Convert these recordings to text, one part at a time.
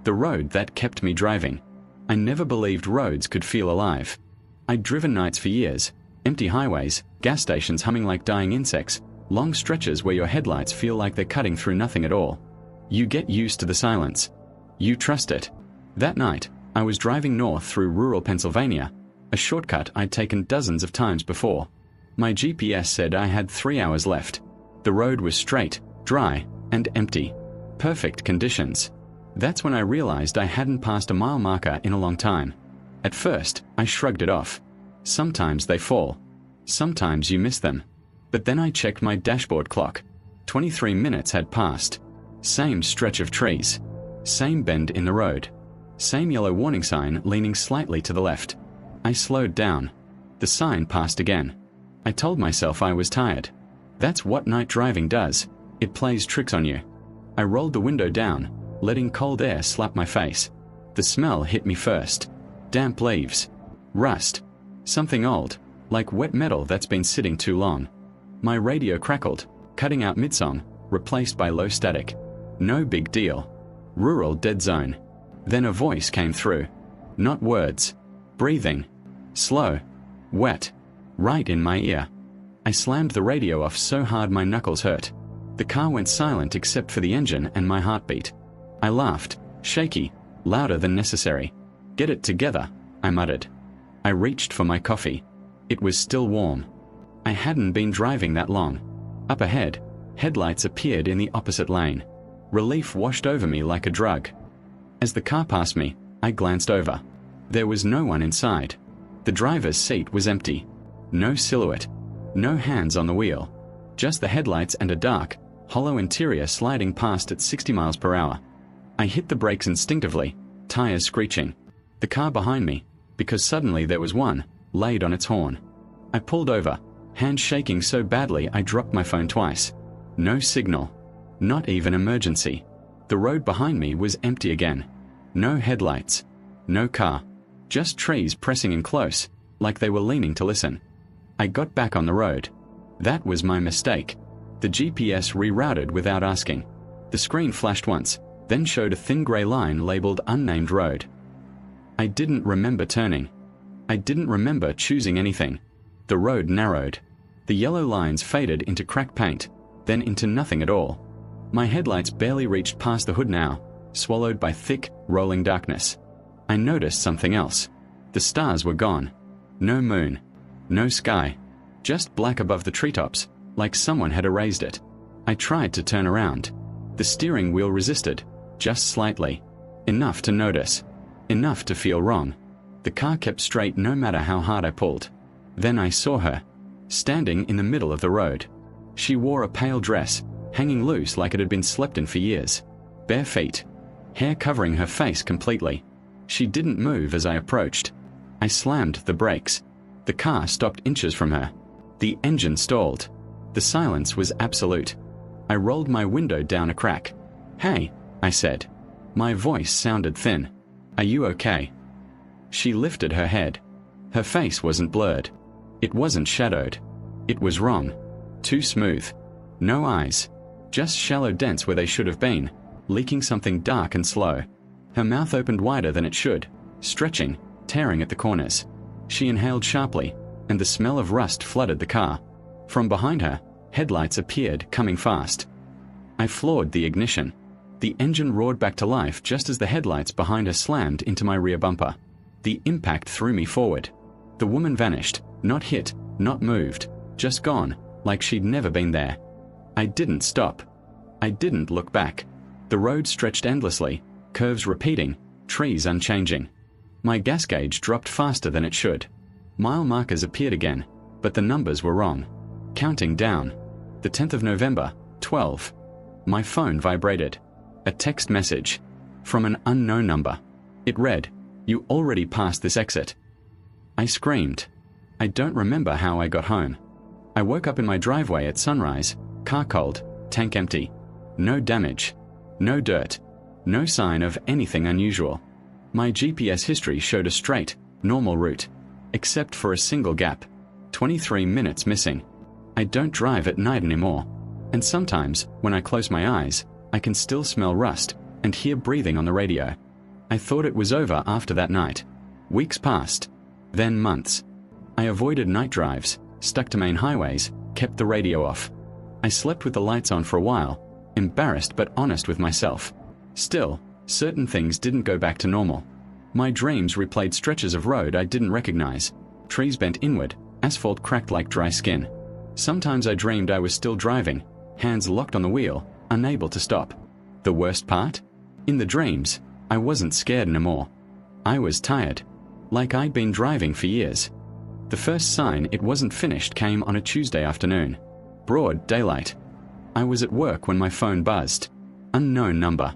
The road that kept me driving. I never believed roads could feel alive. I'd driven nights for years, empty highways, gas stations humming like dying insects, long stretches where your headlights feel like they're cutting through nothing at all. You get used to the silence. You trust it. That night, I was driving north through rural Pennsylvania, a shortcut I'd taken dozens of times before. My GPS said I had 3 hours left. The road was straight, dry, and empty. Perfect conditions. That's when I realized I hadn't passed a mile marker in a long time. At first, I shrugged it off. Sometimes they fall. Sometimes you miss them. But then I checked my dashboard clock. 23 minutes had passed. Same stretch of trees. Same bend in the road. Same yellow warning sign leaning slightly to the left. I slowed down. The sign passed again. I told myself I was tired. That's what night driving does. It plays tricks on you. I rolled the window down, letting cold air slap my face. The smell hit me first. Damp leaves. Rust. Something old, like wet metal that's been sitting too long. My radio crackled, cutting out mid-song, replaced by low static. No big deal. Rural dead zone. Then a voice came through. Not words. Breathing. Slow. Wet. Right in my ear. I slammed the radio off so hard my knuckles hurt. The car went silent except for the engine and my heartbeat. I laughed, shaky, louder than necessary. Get it together, I muttered. I reached for my coffee. It was still warm. I hadn't been driving that long. Up ahead, headlights appeared in the opposite lane. Relief washed over me like a drug. As the car passed me, I glanced over. There was no one inside. The driver's seat was empty. No silhouette. No hands on the wheel. Just the headlights and a dark, hollow interior sliding past at 60 miles per hour. I hit the brakes instinctively, tires screeching. The car behind me, because suddenly there was one, laid on its horn. I pulled over, hands shaking so badly I dropped my phone twice. No signal. Not even emergency. The road behind me was empty again. No headlights. No car. Just trees pressing in close, like they were leaning to listen. I got back on the road. That was my mistake. The GPS rerouted without asking. The screen flashed once, then showed a thin grey line labeled unnamed road. I didn't remember turning. I didn't remember choosing anything. The road narrowed. The yellow lines faded into cracked paint, then into nothing at all. My headlights barely reached past the hood now, swallowed by thick, rolling darkness. I noticed something else. The stars were gone. No moon. No sky. Just black above the treetops, like someone had erased it. I tried to turn around. The steering wheel resisted, just slightly. Enough to notice. Enough to feel wrong. The car kept straight no matter how hard I pulled. Then I saw her, standing in the middle of the road. She wore a pale dress, hanging loose like it had been slept in for years. Bare feet. Hair covering her face completely. She didn't move as I approached. I slammed the brakes. The car stopped inches from her. The engine stalled. The silence was absolute. I rolled my window down a crack. "Hey," I said. My voice sounded thin. "Are you okay?" She lifted her head. Her face wasn't blurred. It wasn't shadowed. It was wrong. Too smooth. No eyes. Just shallow dents where they should have been, leaking something dark and slow. Her mouth opened wider than it should, stretching, tearing at the corners. She inhaled sharply, and the smell of rust flooded the car. From behind her, headlights appeared, coming fast. I floored the ignition. The engine roared back to life just as the headlights behind her slammed into my rear bumper. The impact threw me forward. The woman vanished, not hit, not moved, just gone, like she'd never been there. I didn't stop. I didn't look back. The road stretched endlessly, curves repeating, trees unchanging. My gas gauge dropped faster than it should. Mile markers appeared again, but the numbers were wrong. Counting down. The 10th of November, 12. My phone vibrated. A text message. From an unknown number. It read, "You already passed this exit." I screamed. I don't remember how I got home. I woke up in my driveway at sunrise, car cold, tank empty. No damage. No dirt. No sign of anything unusual. My GPS history showed a straight, normal route, except for a single gap. 23 minutes missing. I don't drive at night anymore. And sometimes, when I close my eyes, I can still smell rust and hear breathing on the radio. I thought it was over after that night. Weeks passed, then months. I avoided night drives, stuck to main highways, kept the radio off. I slept with the lights on for a while, embarrassed but honest with myself. Still, certain things didn't go back to normal. My dreams replayed stretches of road I didn't recognize. Trees bent inward, asphalt cracked like dry skin. Sometimes I dreamed I was still driving, hands locked on the wheel, unable to stop. The worst part? In the dreams, I wasn't scared anymore. I was tired, like I'd been driving for years. The first sign it wasn't finished came on a Tuesday afternoon. Broad daylight. I was at work when my phone buzzed. Unknown number.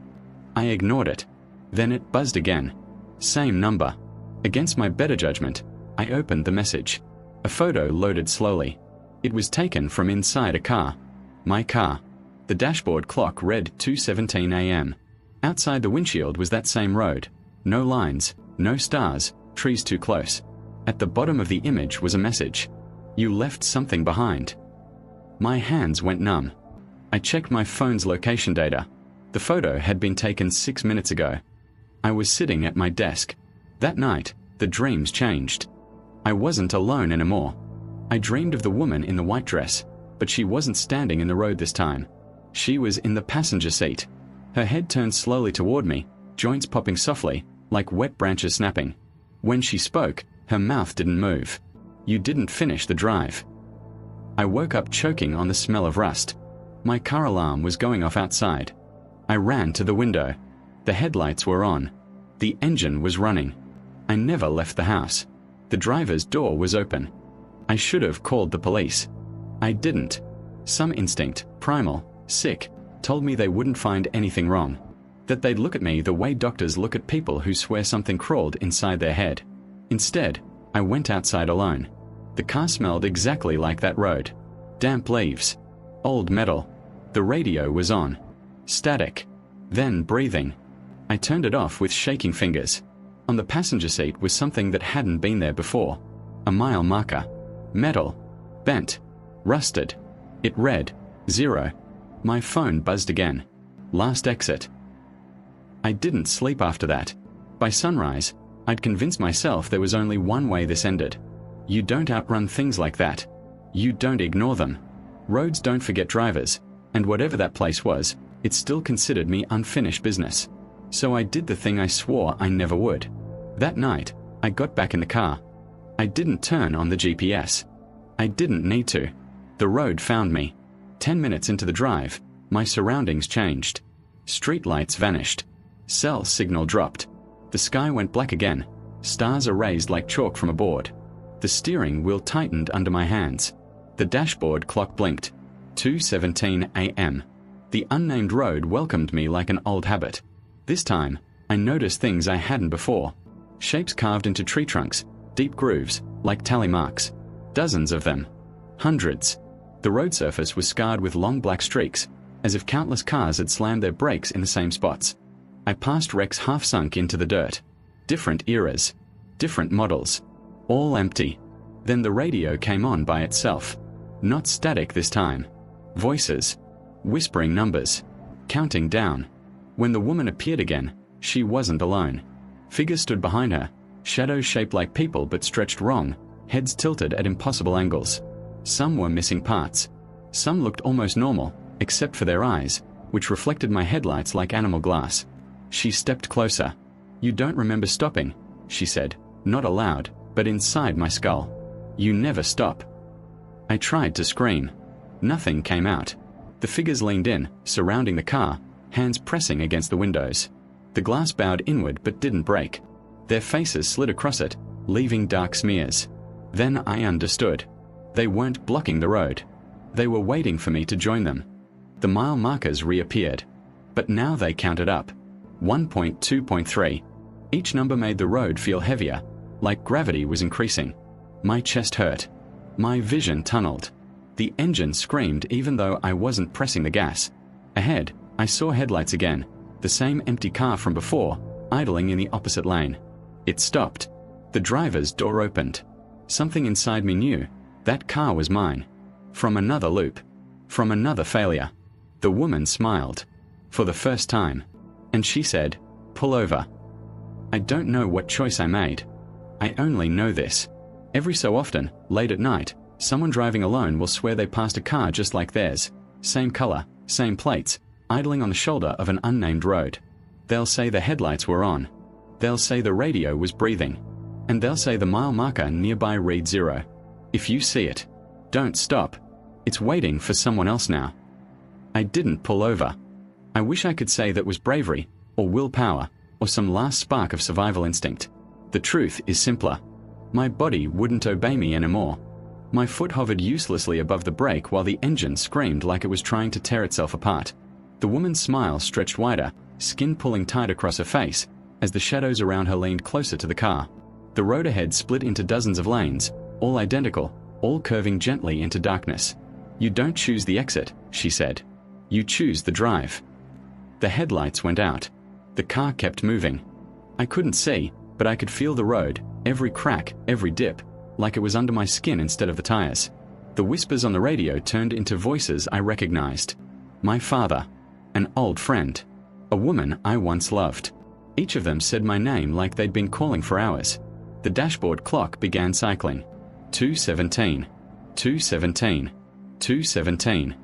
I ignored it. Then it buzzed again. Same number. Against my better judgment, I opened the message. A photo loaded slowly. It was taken from inside a car. My car. The dashboard clock read 2:17 a.m. Outside the windshield was that same road. No lines, no stars, trees too close. At the bottom of the image was a message. You left something behind. My hands went numb. I checked my phone's location data. The photo had been taken 6 minutes ago. I was sitting at my desk. That night, the dreams changed. I wasn't alone anymore. I dreamed of the woman in the white dress, but she wasn't standing in the road this time. She was in the passenger seat. Her head turned slowly toward me, joints popping softly, like wet branches snapping. When she spoke, her mouth didn't move. You didn't finish the drive. I woke up choking on the smell of rust. My car alarm was going off outside. I ran to the window. The headlights were on. The engine was running. I never left the house. The driver's door was open. I should have called the police. I didn't. Some instinct, primal, sick, told me they wouldn't find anything wrong. That they'd look at me the way doctors look at people who swear something crawled inside their head. Instead, I went outside alone. The car smelled exactly like that road. Damp leaves. Old metal. The radio was on. Static. Then breathing. I turned it off with shaking fingers. On the passenger seat was something that hadn't been there before. A mile marker. Metal. Bent. Rusted. It read 0. My phone buzzed again. Last exit. I didn't sleep after that. By sunrise, I'd convinced myself there was only one way this ended. You don't outrun things like that. You don't ignore them. Roads don't forget drivers, and whatever that place was, it still considered me unfinished business. So I did the thing I swore I never would. That night, I got back in the car. I didn't turn on the GPS. I didn't need to. The road found me. 10 minutes into the drive, my surroundings changed. Street lights vanished. Cell signal dropped. The sky went black again. Stars erased like chalk from a board. The steering wheel tightened under my hands. The dashboard clock blinked. 2:17 a.m. The unnamed road welcomed me like an old habit. This time, I noticed things I hadn't before. Shapes carved into tree trunks, deep grooves, like tally marks. Dozens of them. Hundreds. The road surface was scarred with long black streaks, as if countless cars had slammed their brakes in the same spots. I passed wrecks half sunk into the dirt. Different eras. Different models. All empty. Then the radio came on by itself. Not static this time. Voices. Whispering numbers. Counting down. When the woman appeared again, she wasn't alone. Figures stood behind her, shadows shaped like people but stretched wrong, heads tilted at impossible angles. Some were missing parts. Some looked almost normal, except for their eyes, which reflected my headlights like animal glass. She stepped closer. "You don't remember stopping," she said, not aloud, but inside my skull. "You never stop." I tried to scream. Nothing came out. The figures leaned in, surrounding the car, hands pressing against the windows. The glass bowed inward but didn't break. Their faces slid across it, leaving dark smears. Then I understood. They weren't blocking the road. They were waiting for me to join them. The mile markers reappeared. But now they counted up. 1.2.3. Each number made the road feel heavier, like gravity was increasing. My chest hurt. My vision tunneled. The engine screamed even though I wasn't pressing the gas. Ahead, I saw headlights again, the same empty car from before, idling in the opposite lane. It stopped. The driver's door opened. Something inside me knew that car was mine. From another loop. From another failure. The woman smiled. For the first time. And she said, "Pull over." I don't know what choice I made. I only know this. Every so often, late at night, someone driving alone will swear they passed a car just like theirs, same color, same plates, idling on the shoulder of an unnamed road. They'll say the headlights were on. They'll say the radio was breathing. And they'll say the mile marker nearby read 0. If you see it, don't stop. It's waiting for someone else now. I didn't pull over. I wish I could say that was bravery, or willpower, or some last spark of survival instinct. The truth is simpler. My body wouldn't obey me anymore. My foot hovered uselessly above the brake while the engine screamed like it was trying to tear itself apart. The woman's smile stretched wider, skin pulling tight across her face, as the shadows around her leaned closer to the car. The road ahead split into dozens of lanes, all identical, all curving gently into darkness. You don't choose the exit, she said. You choose the drive. The headlights went out. The car kept moving. I couldn't see, but I could feel the road, every crack, every dip, like it was under my skin instead of the tires. The whispers on the radio turned into voices I recognized. My father, an old friend, a woman I once loved. Each of them said my name like they'd been calling for hours. The dashboard clock began cycling. 2:17, 2:17, 2:17.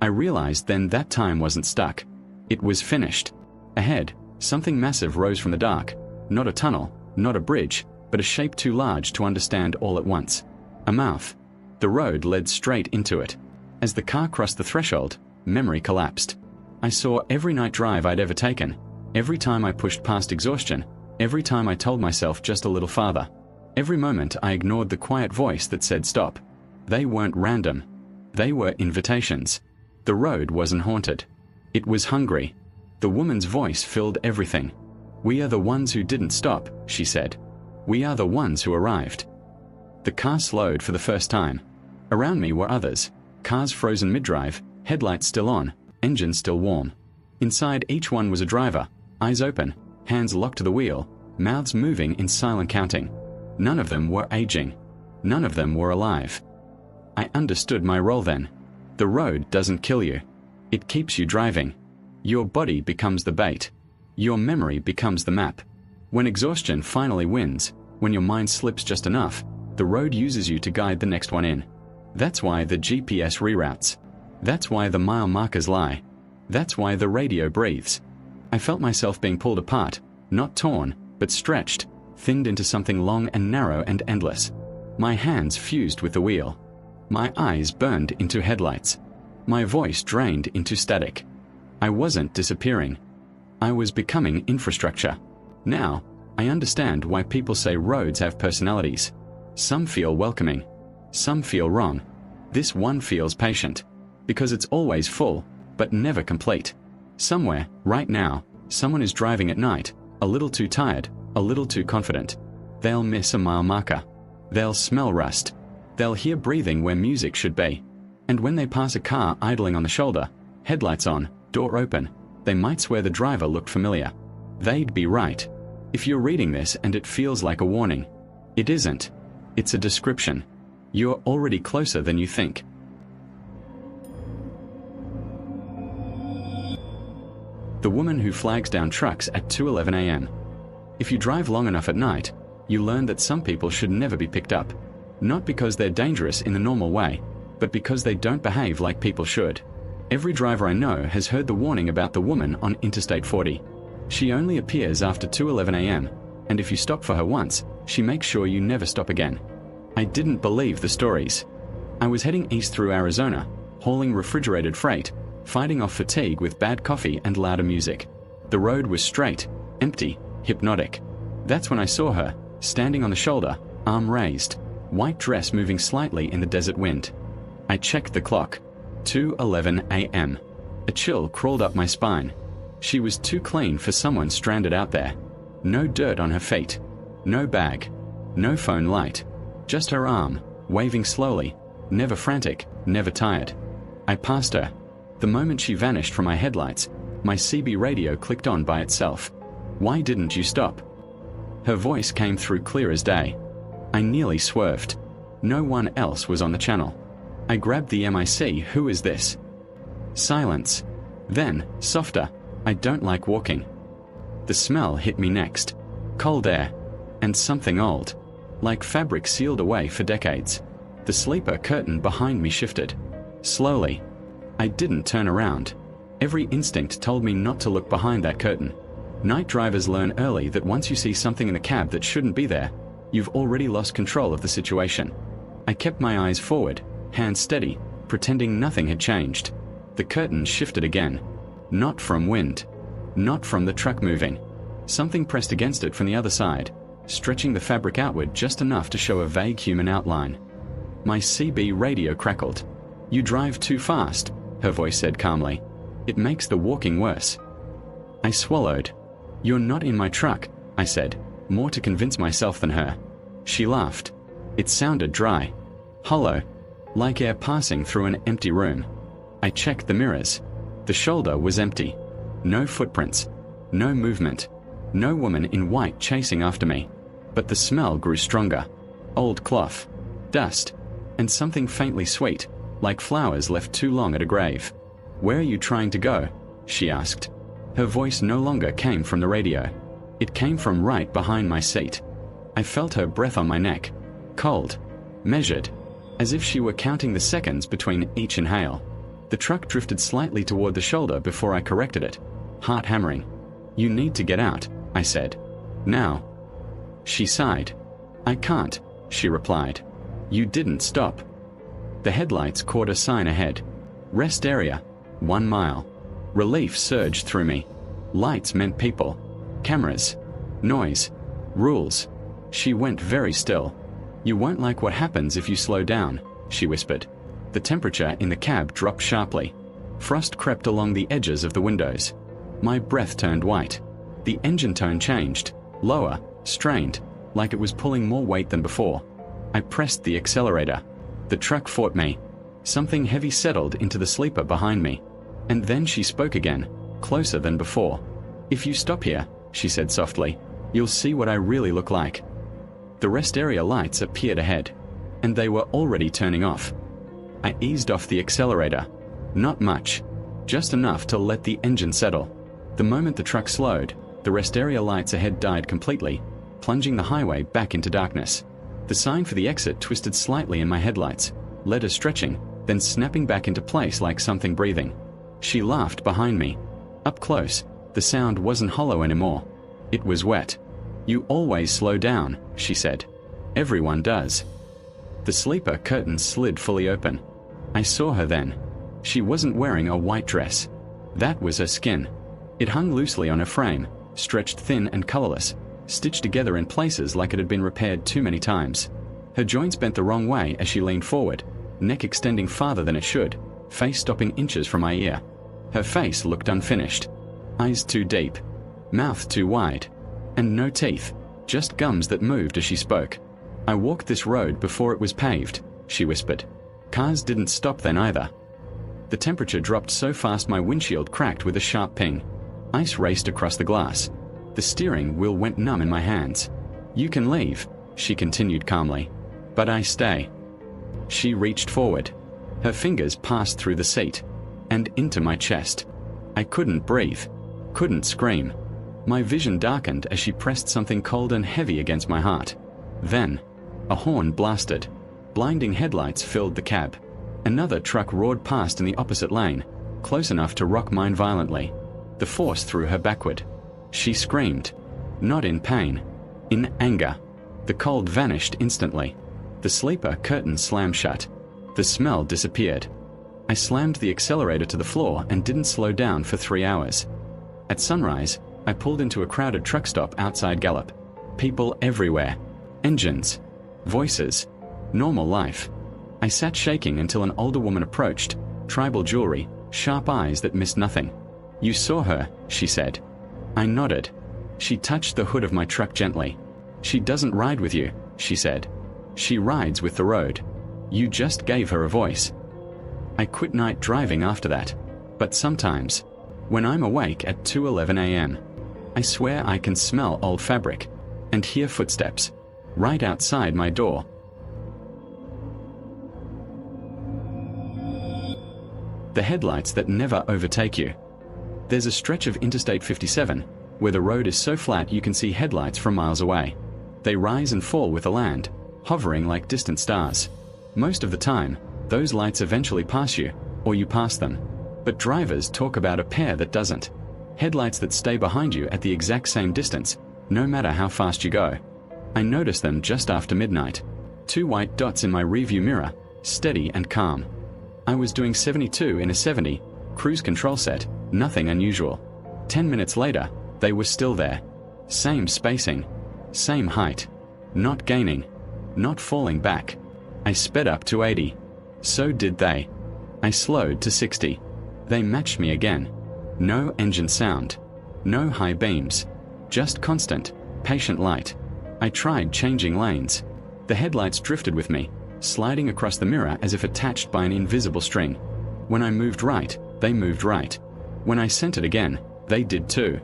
I realized then that time wasn't stuck. It was finished. Ahead, something massive rose from the dark. Not a tunnel, not a bridge, but a shape too large to understand all at once. A mouth. The road led straight into it. As the car crossed the threshold, memory collapsed. I saw every night drive I'd ever taken, every time I pushed past exhaustion, every time I told myself just a little farther. Every moment I ignored the quiet voice that said stop. They weren't random. They were invitations. The road wasn't haunted. It was hungry. The woman's voice filled everything. We are the ones who didn't stop, she said. We are the ones who arrived. The car slowed for the first time. Around me were others. Cars frozen mid-drive, headlights still on, engine still warm. Inside each one was a driver, eyes open, hands locked to the wheel, mouths moving in silent counting. None of them were aging. None of them were alive. I understood my role then. The road doesn't kill you. It keeps you driving. Your body becomes the bait. Your memory becomes the map. When exhaustion finally wins, when your mind slips just enough, the road uses you to guide the next one in. That's why the GPS reroutes. That's why the mile markers lie. That's why the radio breathes. I felt myself being pulled apart, not torn, but stretched, thinned into something long and narrow and endless. My hands fused with the wheel. My eyes burned into headlights. My voice drained into static. I wasn't disappearing. I was becoming infrastructure. Now, I understand why people say roads have personalities. Some feel welcoming. Some feel wrong. This one feels patient. Because it's always full, but never complete. Somewhere, right now, someone is driving at night, a little too tired, a little too confident. They'll miss a mile marker. They'll smell rust. They'll hear breathing where music should be. And when they pass a car idling on the shoulder, headlights on, door open, they might swear the driver looked familiar. They'd be right. If you're reading this and it feels like a warning, it isn't. It's a description. You're already closer than you think. The woman who flags down trucks at 2:11 a.m. If you drive long enough at night, you learn that some people should never be picked up. Not because they're dangerous in the normal way, but because they don't behave like people should. Every driver I know has heard the warning about the woman on Interstate 40. She only appears after 2:11 a.m., and if you stop for her once, she makes sure you never stop again. I didn't believe the stories. I was heading east through Arizona, hauling refrigerated freight, fighting off fatigue with bad coffee and louder music. The road was straight, empty, hypnotic. That's when I saw her, standing on the shoulder, arm raised, white dress moving slightly in the desert wind. I checked the clock. 2:11 a.m. A chill crawled up my spine. She was too clean for someone stranded out there. No dirt on her feet. No bag. No phone light. Just her arm, waving slowly, never frantic, never tired. I passed her. The moment she vanished from my headlights, my CB radio clicked on by itself. Why didn't you stop? Her voice came through clear as day. I nearly swerved. No one else was on the channel. I grabbed the MIC. Who is this? Silence. Then, softer. I don't like walking. The smell hit me next. Cold air. And something old. Like fabric sealed away for decades. The sleeper curtain behind me shifted. Slowly. I didn't turn around. Every instinct told me not to look behind that curtain. Night drivers learn early that once you see something in a cab that shouldn't be there, you've already lost control of the situation. I kept my eyes forward, hands steady, pretending nothing had changed. The curtain shifted again. Not from wind. Not from the truck moving. Something pressed against it from the other side, stretching the fabric outward just enough to show a vague human outline. My CB radio crackled. "You drive too fast," her voice said calmly. "It makes the walking worse." I swallowed. "You're not in my truck," I said, more to convince myself than her. She laughed. It sounded dry. Hollow. Like air passing through an empty room. I checked the mirrors. The shoulder was empty. No footprints. No movement. No woman in white chasing after me. But the smell grew stronger. Old cloth. Dust. And something faintly sweet, like flowers left too long at a grave. "Where are you trying to go?" she asked. Her voice no longer came from the radio. It came from right behind my seat. I felt her breath on my neck. Cold. Measured. As if she were counting the seconds between each inhale. The truck drifted slightly toward the shoulder before I corrected it. Heart hammering. "You need to get out," I said. "Now." She sighed. "I can't," she replied. "You didn't stop." The headlights caught a sign ahead. Rest area. 1 mile. Relief surged through me. Lights meant people. Cameras. Noise. Rules. She went very still. "You won't like what happens if you slow down," she whispered. The temperature in the cab dropped sharply. Frost crept along the edges of the windows. My breath turned white. The engine tone changed. Lower. Strained. Like it was pulling more weight than before. I pressed the accelerator. The truck fought me. Something heavy settled into the sleeper behind me. And then she spoke again, closer than before. "If you stop here," she said softly, "you'll see what I really look like." The rest area lights appeared ahead, and they were already turning off. I eased off the accelerator. Not much. Just enough to let the engine settle. The moment the truck slowed, the rest area lights ahead died completely, plunging the highway back into darkness. The sign for the exit twisted slightly in my headlights, letters stretching, then snapping back into place like something breathing. She laughed behind me. Up close, the sound wasn't hollow anymore. It was wet. "You always slow down," she said. "Everyone does." The sleeper curtain slid fully open. I saw her then. She wasn't wearing a white dress. That was her skin. It hung loosely on her frame, stretched thin and colorless, stitched together in places like it had been repaired too many times. Her joints bent the wrong way as she leaned forward, neck extending farther than it should, face stopping inches from my ear. Her face looked unfinished. Eyes too deep. Mouth too wide. And no teeth, just gums that moved as she spoke. "I walked this road before it was paved," she whispered. "Cars didn't stop then either." The temperature dropped so fast my windshield cracked with a sharp ping. Ice raced across the glass. The steering wheel went numb in my hands. "You can leave," she continued calmly. "But I stay." She reached forward. Her fingers passed through the seat and into my chest. I couldn't breathe, couldn't scream. My vision darkened as she pressed something cold and heavy against my heart. Then, a horn blasted. Blinding headlights filled the cab. Another truck roared past in the opposite lane, close enough to rock mine violently. The force threw her backward. She screamed. Not in pain. In anger. The cold vanished instantly. The sleeper curtain slammed shut. The smell disappeared. I slammed the accelerator to the floor and didn't slow down for 3 hours. At sunrise, I pulled into a crowded truck stop outside Gallup. People everywhere. Engines. Voices. Normal life. I sat shaking until an older woman approached, tribal jewelry, sharp eyes that missed nothing. "You saw her," she said. I nodded. She touched the hood of my truck gently. "She doesn't ride with you," she said. "She rides with the road. You just gave her a voice." I quit night driving after that. But sometimes, when I'm awake at 2:11 a.m., I swear I can smell old fabric and hear footsteps right outside my door. The headlights that never overtake you. There's a stretch of Interstate 57, where the road is so flat you can see headlights from miles away. They rise and fall with the land, hovering like distant stars. Most of the time, those lights eventually pass you, or you pass them. But drivers talk about a pair that doesn't. Headlights that stay behind you at the exact same distance, no matter how fast you go. I noticed them just after midnight. 2 white dots in my rearview mirror, steady and calm. I was doing 72 in a 70, cruise control set, nothing unusual. 10 minutes later, they were still there. Same spacing, same height. Not gaining, not falling back. I sped up to 80. So did they. I slowed to 60. They matched me again. No engine sound. No high beams. Just constant, patient light. I tried changing lanes. The headlights drifted with me, sliding across the mirror as if attached by an invisible string. When I moved right, they moved right. When I centered again, they did too.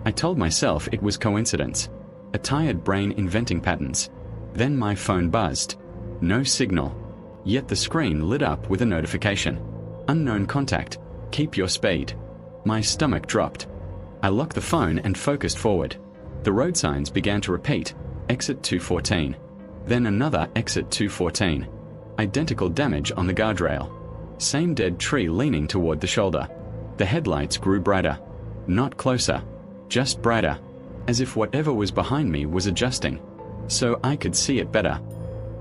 I told myself it was coincidence. A tired brain inventing patterns. Then my phone buzzed. No signal. Yet the screen lit up with a notification. Unknown contact. Keep your speed. My stomach dropped. I locked the phone and focused forward. The road signs began to repeat. Exit 214. Then another exit 214. Identical damage on the guardrail. Same dead tree leaning toward the shoulder. The headlights grew brighter. Not closer. Just brighter. As if whatever was behind me was adjusting. So I could see it better.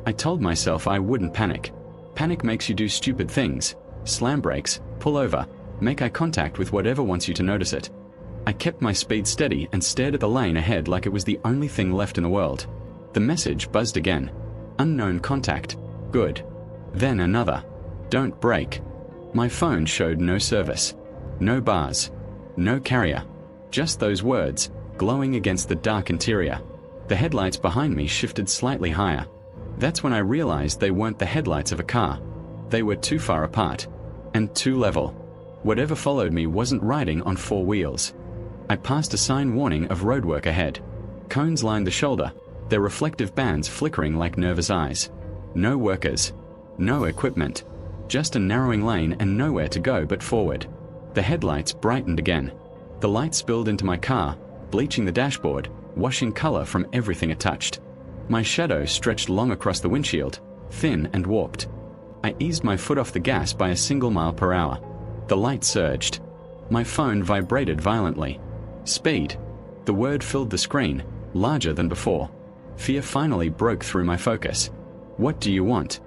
I told myself I wouldn't panic. Panic makes you do stupid things. Slam brakes, pull over, make eye contact with whatever wants you to notice it. I kept my speed steady and stared at the lane ahead like it was the only thing left in the world. The message buzzed again. Unknown contact. Good. Then another. Don't brake. My phone showed no service. No bars. No carrier. Just those words, glowing against the dark interior. The headlights behind me shifted slightly higher. That's when I realized they weren't the headlights of a car. They were too far apart. And too level. Whatever followed me wasn't riding on 4 wheels. I passed a sign warning of roadwork ahead. Cones lined the shoulder, their reflective bands flickering like nervous eyes. No workers. No equipment. Just a narrowing lane and nowhere to go but forward. The headlights brightened again. The light spilled into my car, bleaching the dashboard, washing color from everything it touched. My shadow stretched long across the windshield, thin and warped. I eased my foot off the gas by a single mile per hour. The light surged. My phone vibrated violently. Speed. The word filled the screen, larger than before. Fear finally broke through my focus. What do you want?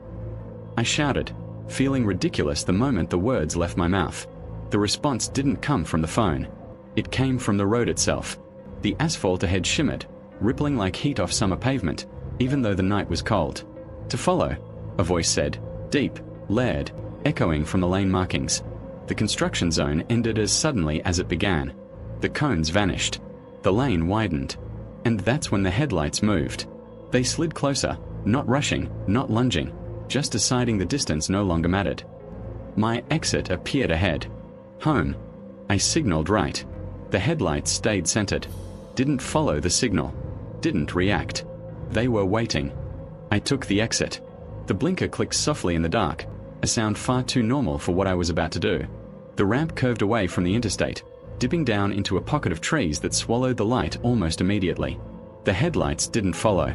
I shouted, feeling ridiculous the moment the words left my mouth. The response didn't come from the phone. It came from the road itself. The asphalt ahead shimmered, rippling like heat off summer pavement, even though the night was cold. To follow, a voice said, deep, layered, echoing from the lane markings. The construction zone ended as suddenly as it began. The cones vanished. The lane widened. And that's when the headlights moved. They slid closer, not rushing, not lunging, just deciding the distance no longer mattered. My exit appeared ahead. Home. I signaled right. The headlights stayed centered. Didn't follow the signal. Didn't react. They were waiting. I took the exit. The blinker clicked softly in the dark, a sound far too normal for what I was about to do. The ramp curved away from the interstate, dipping down into a pocket of trees that swallowed the light almost immediately. The headlights didn't follow.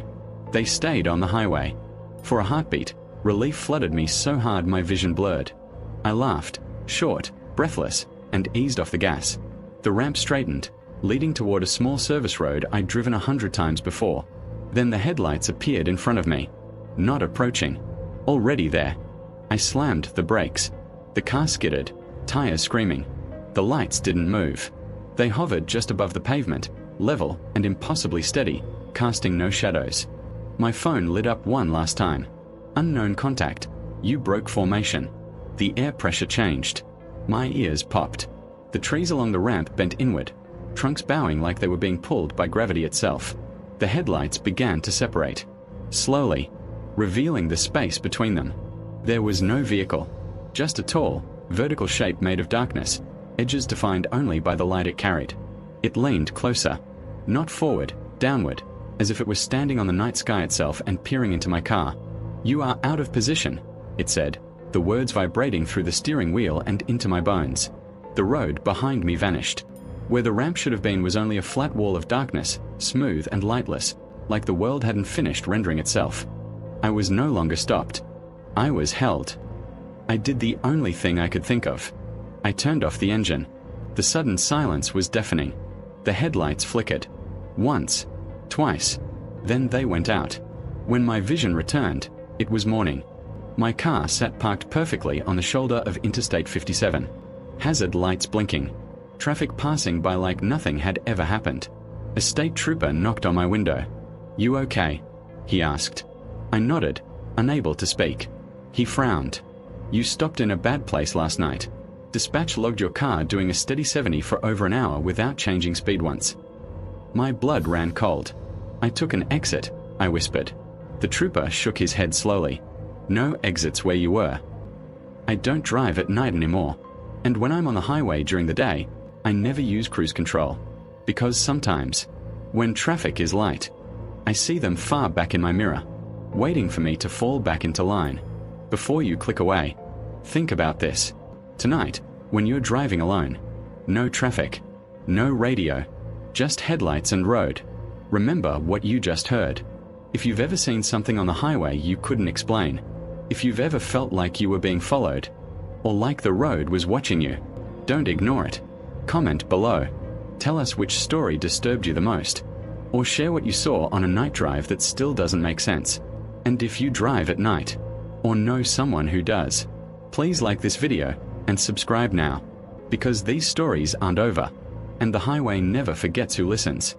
They stayed on the highway. For a heartbeat, relief flooded me so hard my vision blurred. I laughed, short, breathless, and eased off the gas. The ramp straightened, leading toward a small service road I'd driven 100 times before. Then the headlights appeared in front of me. Not approaching. Already there. I slammed the brakes. The car skidded, tires screaming. The lights didn't move. They hovered just above the pavement, level and impossibly steady, casting no shadows. My phone lit up one last time. Unknown contact. You broke formation. The air pressure changed. My ears popped. The trees along the ramp bent inward, trunks bowing like they were being pulled by gravity itself. The headlights began to separate. Slowly, revealing the space between them. There was no vehicle. Just a tall, vertical shape made of darkness, edges defined only by the light it carried. It leaned closer. Not forward, downward, as if it was standing on the night sky itself and peering into my car. You are out of position, it said, the words vibrating through the steering wheel and into my bones. The road behind me vanished. Where the ramp should have been was only a flat wall of darkness, smooth and lightless, like the world hadn't finished rendering itself. I was no longer stopped. I was held. I did the only thing I could think of. I turned off the engine. The sudden silence was deafening. The headlights flickered. Once, twice. Then they went out. When my vision returned, it was morning. My car sat parked perfectly on the shoulder of Interstate 57. Hazard lights blinking. Traffic passing by like nothing had ever happened. A state trooper knocked on my window. "You okay?" he asked. I nodded, unable to speak. He frowned. "You stopped in a bad place last night. Dispatch logged your car doing a steady 70 for over an hour without changing speed once." My blood ran cold. "I took an exit," I whispered. The trooper shook his head slowly. "No exits where you were." I don't drive at night anymore. And when I'm on the highway during the day, I never use cruise control. Because sometimes, when traffic is light, I see them far back in my mirror, waiting for me to fall back into line. Before you click away, think about this. Tonight, when you're driving alone, no traffic, no radio, just headlights and road. Remember what you just heard. If you've ever seen something on the highway you couldn't explain, if you've ever felt like you were being followed, or like the road was watching you, don't ignore it. Comment below. Tell us which story disturbed you the most, or share what you saw on a night drive that still doesn't make sense. And if you drive at night, or know someone who does, please like this video and subscribe now, because these stories aren't over, and the highway never forgets who listens.